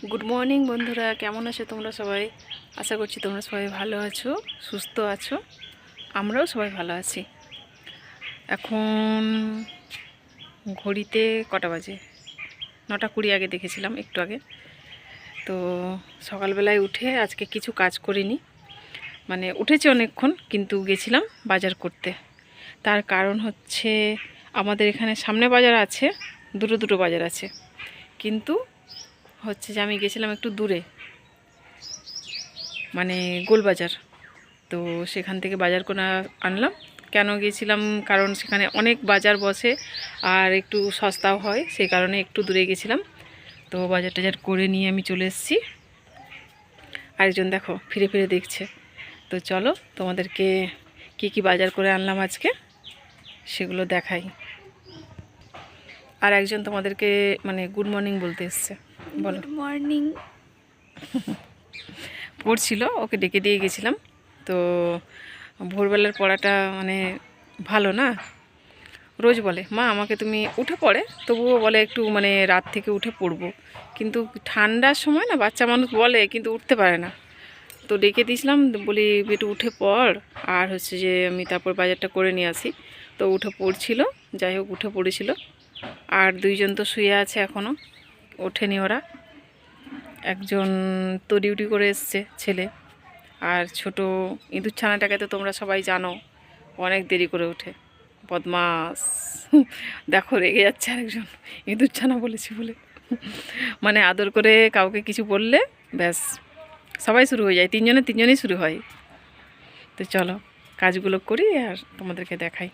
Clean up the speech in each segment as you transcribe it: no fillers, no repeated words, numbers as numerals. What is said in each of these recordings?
Good morning বন্ধুরা, কেমন আছো তোমরা সবাই? আশা করছি তোমরা সবাই ভালো আছো, সুস্থ আছো। আমরাও সবাই ভালো আছি। এখন ঘড়িতে কটা বাজে? 9:20 আগে দেখেছিলাম, একটু আগে। তো সকালবেলায় উঠে আজকে কিছু কাজ করিনি, মানে উঠেছি অনেকক্ষণ, কিন্তু গেছিলাম বাজার করতে। তার কারণ হচ্ছে আমাদের এখানে সামনে বাজার আছে, দুটো বাজার আছে, কিন্তু হচ্ছে যে আমি গেছিলাম একটু দূরে, মানে গোলবাজার। তো সেখান থেকে বাজার করে আনলাম। কেন গেছিলাম? কারণ সেখানে অনেক বাজার বসে আর একটু সস্তাও হয়, সেই কারণে একটু দূরে গেছিলাম। তো বাজার টাজার করে নিয়ে আমি চলে এসেছি। আরেকজন দেখো ফিরে ফিরে দেখছে। তো চলো তোমাদেরকে কি বাজার করে আনলাম আজকে সেগুলো দেখাই। আর একজন তোমাদেরকে মানে গুড মর্নিং বলতে এসছে। বলো। Good morning. পড়ছিল, ওকে ডেকে দিয়ে গেছিলাম। তো ভোরবেলার পড়াটা মানে ভালো না। রোজ বলে মা আমাকে তুমি উঠে পড়ে, তবুও বলে একটু মানে রাত থেকে উঠে পড়বো। কিন্তু ঠান্ডার সময় না বাচ্চা মানুষ বলে, কিন্তু উঠতে পারে না। তো ডেকে দিয়েছিলাম, বলি একটু উঠে পড়, আর হচ্ছে যে আমি তারপর বাজারটা করে নিয়ে আসি। তো উঠে পড়ছিল, যাই হোক উঠে পড়েছিল। আর দুইজন তো শুয়ে আছে এখনও, ওঠেনি ওরা। একজন তো ডিউটি করে এসছে ছেলে, আর ছোট ইঁদুর ছানাটাকে তো তোমরা সবাই জানো, অনেক দেরি করে ওঠে, বদমাস। দেখো রেগে যাচ্ছে আরেকজন, ইঁদুর ছানা বলেছি বলে। মানে আদর করে কাউকে কিছু বললে ব্যাস সবাই শুরু হয়ে যায়, তিনজনই শুরু হয়। তো চলো কাজগুলো করি আর তোমাদেরকে দেখাই।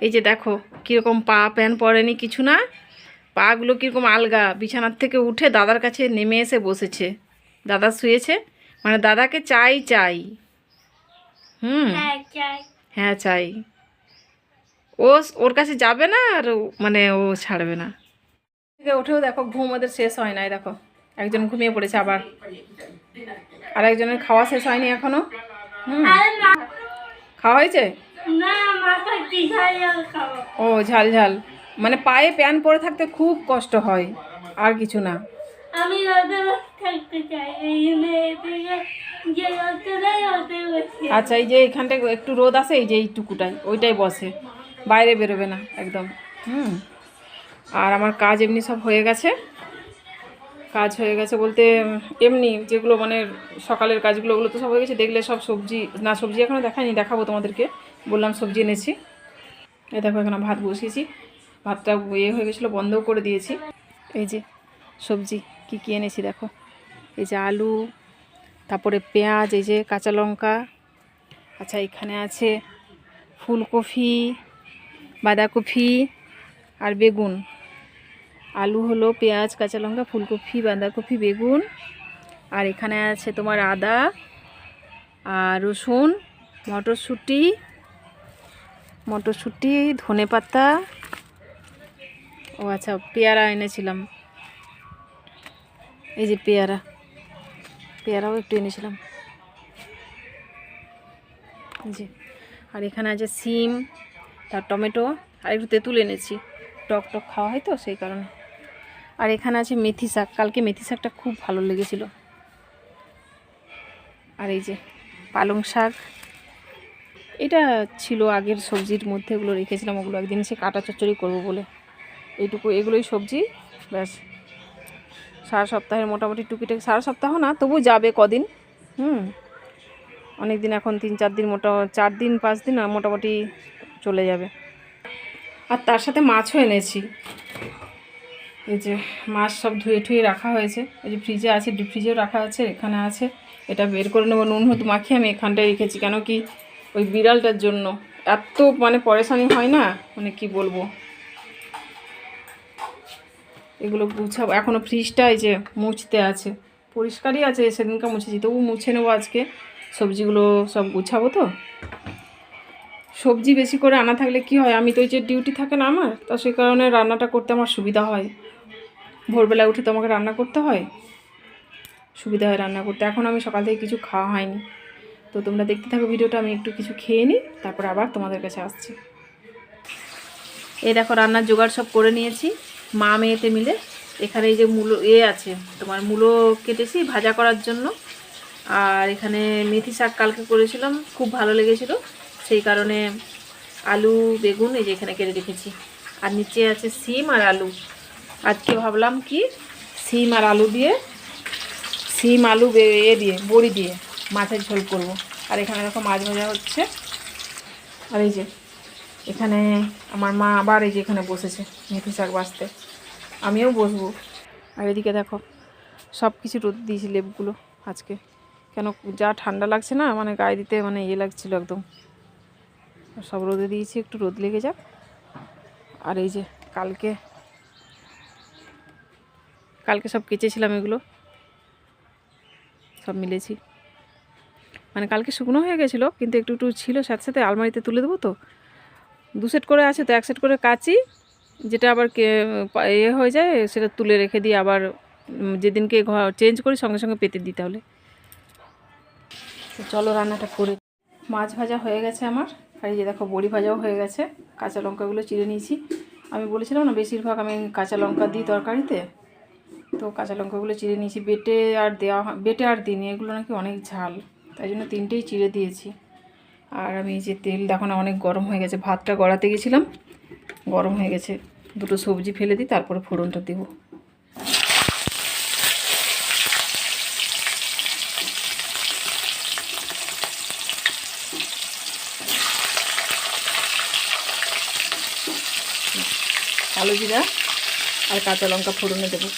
এই যে দেখো কীরকম পা প্যান্ট পরেনি, কিছু না, পাগুলো কীরকম আলগা। বিছানার থেকে উঠে দাদার কাছে নেমে এসে বসেছে। দাদা শুয়েছে, মানে দাদাকে চাই চাই। হ্যাঁ চাই। ও ওর কাছে যাবে না, আর মানে ও ছাড়বে না। উঠেও দেখো ঘুম ওদের শেষ হয় নাই। দেখো একজন ঘুমিয়ে পড়েছে, আবার আর একজনের খাওয়া শেষ হয়নি এখনো। খাওয়া হয়েছে? ও ঝাল ঝাল, মানে পায়ে প্যান পরে থাকতে খুব কষ্ট হয়, আর কিছু না। আমি থাকতে চাই, আচ্ছা, এই যে এখানটায় একটু রোদ আছে, এই যে এইটুকুটাই, ওইটাই বসে, বাইরে বেরোবে না একদম। আর আমার কাজ এমনি সব হয়ে গেছে। কাজ হয়ে গেছে বলতে এমনি যেগুলো মানে সকালের কাজগুলো, ওগুলো তো সব হয়ে গেছে। দেখলে সব সবজি, না সবজি এখনও দেখাইনি, দেখাবো তোমাদেরকে। বললাম সবজি এনেছি। এই দেখো এখানে ভাত বসিয়েছি, ভাতটা হয়ে গেছিলো, বন্ধও করে দিয়েছি। এই যে সবজি কি এনেছি দেখো, এই যে আলু, তারপরে পেঁয়াজ, এই যে কাঁচা লঙ্কা। আচ্ছা এখানে আছে ফুলকপি, বাঁধাকপি আর বেগুন। আলু হলো, পেঁয়াজ, কাঁচা লঙ্কা, ফুলকপি, বাঁধাকপি, বেগুন। আর এখানে আছে তোমার আদা আর রসুন, মটরশুঁটি, ধনেপাতা। ও আচ্ছা, পেয়ারা এনেছিলাম, এই যে পেয়ারাও একটু এনেছিলাম, এই যে। আর এখানে আছে সিম, তার টমেটো, আর একটু তেঁতুল এনেছি, টক টক খাওয়া হয় তো সেই কারণে। আর এখানে আছে মেথি শাক, কালকে মেথি শাকটা খুব ভালো লেগেছিল। আর এই যে পালং শাক, এটা ছিল আগের সবজির মধ্যে, ওগুলো রেখেছিলাম, ওগুলো একদিন এসে কাটা চচ্চড়ি করবো বলে। এইটুকু, এগুলোই সবজি, ব্যাস। সারা সপ্তাহের মোটামুটি টুকিটাকি, সারা সপ্তাহ না তবু যাবে কদিন। অনেক দিন, এখন 3-4 দিন, 4 দিন 5 দিন মোটামুটি চলে যাবে। আর তার সাথে মাছও এনেছি, এই যে মাছ সব ধুয়ে ঠুয়ে রাখা হয়েছে, এই যে ফ্রিজে আছে, ডিপ ফ্রিজেও রাখা আছে, এখানে আছে। এটা বের করে নেবো, নুন হলুদ মাখিয়ে আমি এখানটায় রেখেছি, কেন কি ওই বিড়ালটার জন্য এত মানে পরেশানি হয় না, মানে কি বলবো। এগুলো গুছাবো, এখনও ফ্রিজটা এই যে মুছতে আছে, পরিষ্কারই আছে, সেদিনকে মুছেছি, তবু মুছে নেবো আজকে। সবজিগুলো সব গুছাবো তো। সবজি বেশি করে আনা থাকলে কি হয়, আমি তো এই যে ডিউটি থাকে না আমার, তো সেই কারণে রান্নাটা করতে আমার সুবিধা হয়। ভোরবেলা উঠে তো আমাকে রান্না করতে হয়, সুবিধা হয় রান্না করতে। এখন আমি সকাল থেকে কিছু খাওয়া হয়নি, তো তোমরা দেখতে থাকো ভিডিওটা, আমি একটু কিছু খেয়ে নিই, তারপর আবার তোমাদের কাছে আসছি। এই দেখো রান্নার জোগাড় সব করে নিয়েছি, মা মেয়েতে মিলে। এখানে এই যে মূলো আছে, তোমার মূলো কেটেছি ভাজা করার জন্য। আর এখানে মেথি শাক কালকে করেছিলাম, খুব ভালো লেগেছিল, সেই কারণে আলু বেগুন এই যে এখানে কেটে রেখেছি। আর নিচে আছে সিম আর আলু। আজকে ভাবলাম কি সিম আর আলু দিয়ে, সিম আলু দিয়ে বড়ি দিয়ে মাছের ঝোল করব। আর এখানে দেখো মাছ ভাজা হচ্ছে। আর এই যে এখানে আমার মা আবার এই যে এখানে বসেছে মেথি শাক বাছতে, আমিও বসবো। আর এদিকে দেখো সব কিছু রোদ দিয়েছি লেবুগুলো আজকে, কেন যা ঠান্ডা লাগছে না, মানে গায়ে দিতে মানে ইয়ে লাগছিল একদম। সব রোদে দিয়েছি, একটু রোদ লেগে যাক। আর এই যে কালকে সব কেচেছিলাম, এগুলো সব মিলেছি, মানে কালকে শুকনো হয়ে গেছিলো, কিন্তু একটু একটু ছিল সাথে সাথে। আলমারিতে তুলে দেবো তো, 2 সেট করে আছে তো, 1 সেট করে কাচি, যেটা আবার ইয়ে হয়ে যায় সেটা তুলে রেখে দিই, আবার যেদিনকে ঘর চেঞ্জ করি সঙ্গে সঙ্গে পেতে দিই তাহলে। তো চলো রান্নাটা করে। মাছ ভাজা হয়ে গেছে আমার, আর এই যে দেখো বড়ি ভাজাও হয়ে গেছে। কাঁচা লঙ্কাগুলো চিড়ে নিয়েছি, আমি বলেছিলাম না বেশিরভাগ আমি কাঁচা লঙ্কা দিই তরকারিতে, তো কাঁচা লঙ্কাগুলো চিড়ে নিয়েছি। বেটে আর দিইনি, এগুলো নাকি অনেক ঝাল, তাই জন্য 3টেই চিড়ে দিয়েছি। আর আমি এই যে তেল দেখো না অনেক গরম হয়ে গেছে, ভাতটা গড়াতে গেছিলাম, গরম হয়ে গেছে। 2টো সবজি ফেলে দিই, তারপরে ফোড়নটা দেবো। কালো জিরা আর কাঁচা লঙ্কা ফোড়নে দেবো।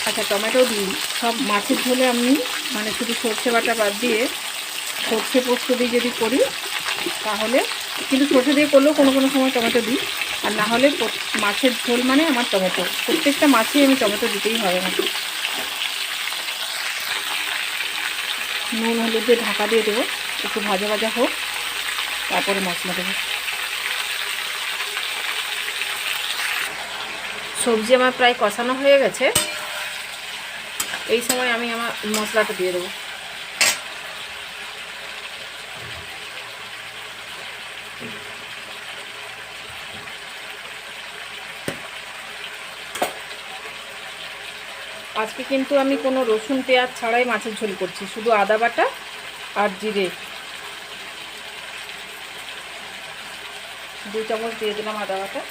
আচ্ছা টমেটো দিই সব মাছের ঝোলে, আমি মানে শুধু সর্ষে বাটা বাদ দিয়ে সর্ষে পোস্ত দিয়ে যদি করি তাহলে, কিন্তু সর্ষে দিয়ে করলেও কোনো কোনো সময় টমেটো দিই, আর না হলে মাছের ঝোল মানে আমার টমেটো, প্রত্যেকটা মাছেই আমি টমেটো দিতেই হবে আমাকে। নুন হলুদ দিয়ে ঢাকা দিয়ে দেবো, একটু ভাজা ভাজা হোক, তারপরে মশলা দেবো। সবজি আমার প্রায় কষানো হয়ে গেছে, এই সময় আমি আমার মশলাটা দিয়ে দেবো। আজকে কিন্তু আমি কোনো রসুন পেঁয়াজ ছাড়াই মাছের ঝোল করছি, শুধু আদা বাটা আর জিরে। 2 চামচ দিয়ে দিলাম আদা বাটা।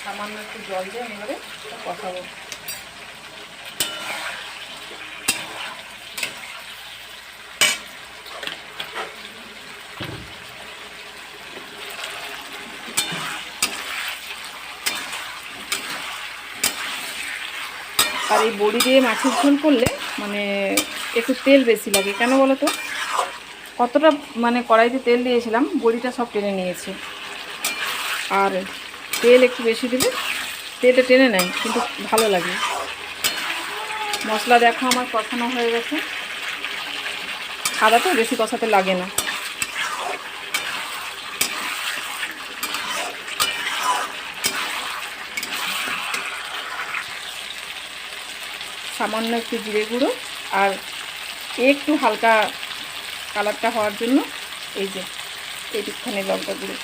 সামান্য একটু জল দিয়ে আমি এবারে কষাবো। আর এই বড়ি দিয়ে মাছের ঝোল করলে মানে একটু তেল বেশি লাগে, কেন বলো তো? কতটা মানে কড়াইতে তেল দিয়েছিলাম, বড়িটা সব টেনে নিয়েছে। আর তেল একটু বেশি দিলে তেলটা টেনে নেয়, কিন্তু ভালো লাগে। মশলা দেখো আমার কষানো হয়ে গেছে, আদা তো বেশি কষাতে লাগে না। সামান্য একটু জিরে গুঁড়ো আর একটু হালকা কালারটা হওয়ার জন্য এই যে এইটুকখানি লঙ্কা গুঁড়ো।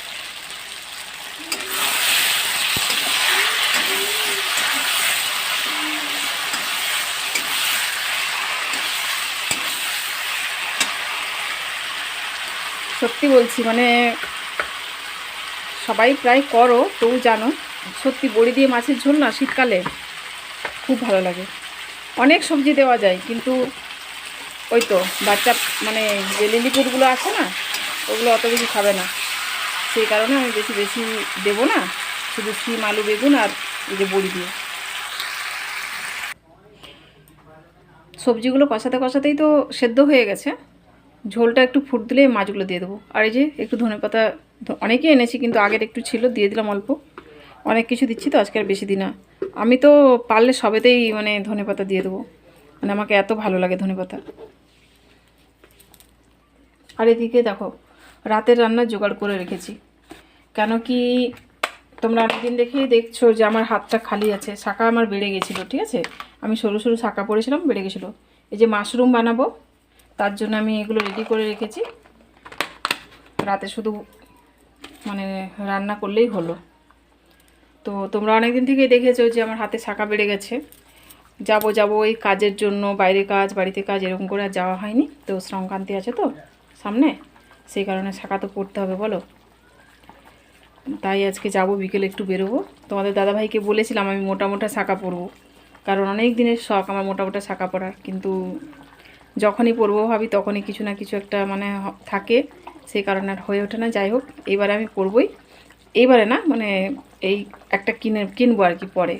সত্যি বলছি, মানে সবাই প্রায় করো তবু জানো, সত্যি বড়ি দিয়ে মাছের ঝোল না শীতকালে খুব ভালো লাগে। অনেক সবজি দেওয়া যায়, কিন্তু ওই তো বাচ্চা মানে যে লিলিপুটগুলো আছে না, ওগুলো অত বেশি খাবে না, সেই কারণে আমি বেশি দেবো না, শুধু সিম আলু বেগুন আর এই যে বড়ি দিয়ে। সবজিগুলো কষাতে কষাতেই তো সেদ্ধ হয়ে গেছে, ঝোলটা একটু ফুট দিলে মাছগুলো দিয়ে দেবো। আর এই যে একটু ধনেপাতা, অনেকেই এনেছি কিন্তু আগের একটু ছিল, দিয়ে দিলাম অল্প। অনেক কিছু দিচ্ছি তো আজকে, আর বেশি দিই না। আমি তো পারলে সবেতেই মানে ধনেপাতা দিয়ে দেবো, মানে আমাকে এত ভালো লাগে ধনেপাতা। আর এদিকে দেখো রাতের রান্না জোগাড় করে রেখেছি। কেন কি তোমরা অনেকদিন দেখেই দেখছো যে আমার হাতটা খালি আছে, শাঁখা আমার বেড়ে গেছিলো, ঠিক আছে, আমি সরু সরু শাঁখা পড়েছিলাম, বেড়ে গেছিলো। এই যে মাশরুম বানাবো, তার জন্য আমি এগুলো রেডি করে রেখেছি। রাতে শুধু মানে রান্না করলেই হলো। তো তোমরা অনেকদিন থেকেই দেখেছো যে আমার হাতে শাঁখা বেড়ে গেছে। যাবো এই কাজের জন্য, বাইরে কাজ বাড়িতে কাজ এরকম করে আর যাওয়া হয়নি। তো সংক্রান্তি আছে তো সামনে, সেই কারণে শাঁখা তো পড়তে হবে বলো। তাই আজকে যাব, বিকেলে একটু বেরোবো। তোমাদের দাদাভাইকে বলেছিলাম আমি মোটা মোটা শাঁখা পরবো, কারণ অনেক দিনের শখ আমার মোটা মোটা শাঁখা পরার। কিন্তু যখনই পরবো ভাবি তখনই কিছু না কিছু একটা মানে থাকে, সেই কারণে আর হয়ে ওঠে না। যাই হোক, এবারে আমি পরবই। এইবারে না মানে এই একটা কিনবো আর কি পরে।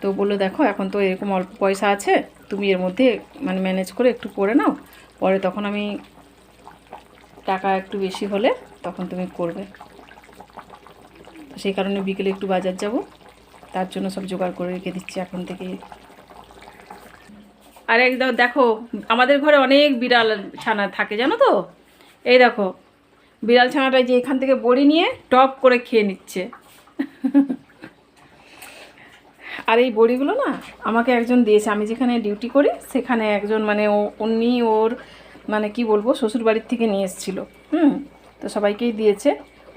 তো বললো দেখো এখন তো এরকম অল্প পয়সা আছে, তুমি এর মধ্যে মানে ম্যানেজ করে একটু পরে নাও, পরে তখন আমি টাকা একটু বেশি হলে তখন তুমি করবে। সেই কারণে বিকেলে একটু বাজার যাব, তার জন্য সব জোগাড় করে রেখে দিচ্ছি এখন থেকে। আর একদম দেখো, আমাদের ঘরে অনেক বিড়াল ছানা থাকে জানো তো। এই দেখো বিড়াল ছানাটা যে এখান থেকে বড়ি নিয়ে টপ করে খেয়ে নিচ্ছে। আর এই বড়িগুলো না আমাকে একজন দিয়েছে, আমি যেখানে ডিউটি করি সেখানে একজন মানে উনি ওর মানে কি বলবো শ্বশুর বাড়ির থেকে নিয়ে এসেছিলো। তো সবাইকেই দিয়েছে।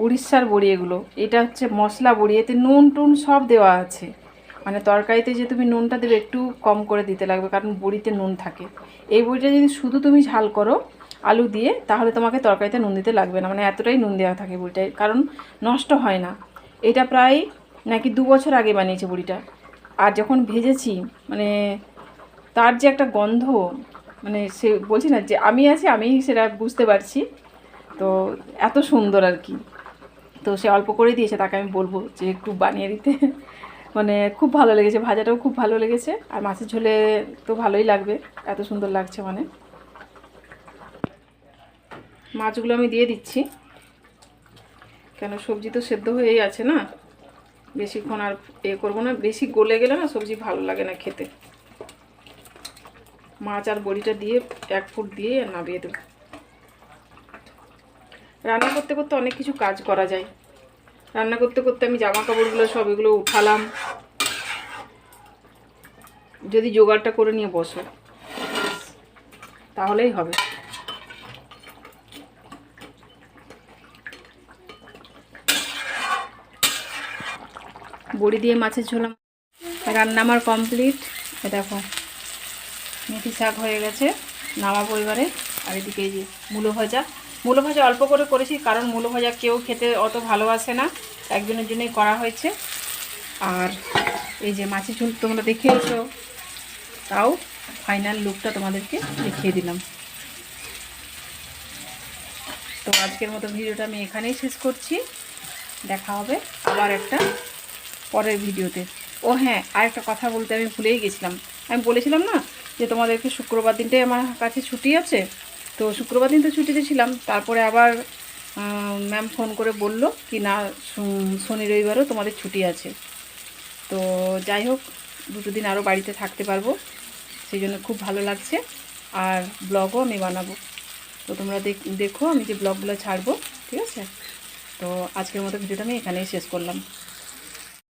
উড়িষ্যার বড়ি এগুলো, এটা হচ্ছে মশলা বড়ি, এতে নুন টুন সব দেওয়া আছে। মানে তরকারিতে যে তুমি নুনটা দেবে একটু কম করে দিতে লাগবে, কারণ বড়িতে নুন থাকে। এই বড়িটা যদি শুধু তুমি ঝাল করো আলু দিয়ে, তাহলে তোমাকে তরকারিতে নুন দিতে লাগবে না, মানে এতটাই নুন দেওয়া থাকে বড়িটায়, কারণ নষ্ট হয় না। এটা প্রায় নাকি 2 বছর আগে বানিয়েছে বড়িটা। আর যখন ভেজেছি মানে তার যে একটা গন্ধ, মানে সে বলছি না যে আমি আছি, আমি সেটা বুঝতে পারছি। তো এত সুন্দর আর কি। তো সে অল্প করে দিয়েছে, তাকে আমি বলবো যে একটু বানিয়ে দিতে। মানে খুব ভালো লেগেছে, ভাজাটাও খুব ভালো লেগেছে, আর মাছের ঝোলে তো ভালোই লাগবে, এত সুন্দর লাগছে। মানে মাছগুলো আমি দিয়ে দিচ্ছি, কেন সবজি তো সেদ্ধ হয়েই আছে না, বেশিক্ষণ আর করবো না, বেশি গলে গেলে না সবজি ভালো লাগে না খেতে। মাছ আর বড়িটা দিয়ে 1 ফুট দিয়ে নামিয়ে দেবো। রান্না করতে করতে অনেক কিছু কাজ করা যায়। রান্না করতে করতে আমি জামা কাপড়গুলো সব এগুলো উঠালাম, যদি জোগাড়টা করে নিয়ে বসো তাহলেই হবে। বড়ি দিয়ে মাছের ঝোল রান্না আমার কমপ্লিট। দেখো মেথি শাক হয়ে গেছে, নামাবো এবারে। আর এদিকে এই যে মূলো ভাজা অল্প করে করেছি, কারণ মূলো ভাজা কেউ খেতে অত ভালোবাসে না, একজনের জন্যই করা হয়েছে। আর এই যে মাছের ঝোল তোমরা দেখিয়েছো, তাও ফাইনাল লুকটা তোমাদেরকে দেখিয়ে দিলাম। তো আজকের মতো ভিডিওটা আমি এখানেই শেষ করছি, দেখা হবে আবার একটা পরের ভিডিওতে। ও হ্যাঁ, আরেকটা কথা বলতে আমি ভুলেই গেছিলাম। আমি বলেছিলাম না যে তোমাদেরকে শুক্রবার দিনটাই আমার কাছে ছুটি আছে, তো শুক্রবার দিন তো ছুটিতে ছিলাম, তারপরে আবার ম্যাম ফোন করে বলল কি না শনি রবিবারও তোমাদের ছুটি আছে। তো যাই হোক, 2 দিন আরও বাড়িতে থাকতে পারবো, সেই জন্য খুব ভালো লাগছে। আর ব্লগও আমি বানাবো, তো তোমরা দেখো আমি যে ব্লগগুলো ছাড়বো, ঠিক আছে। তো আজকের মতো ভিডিওটা আমি এখানেই শেষ করলাম।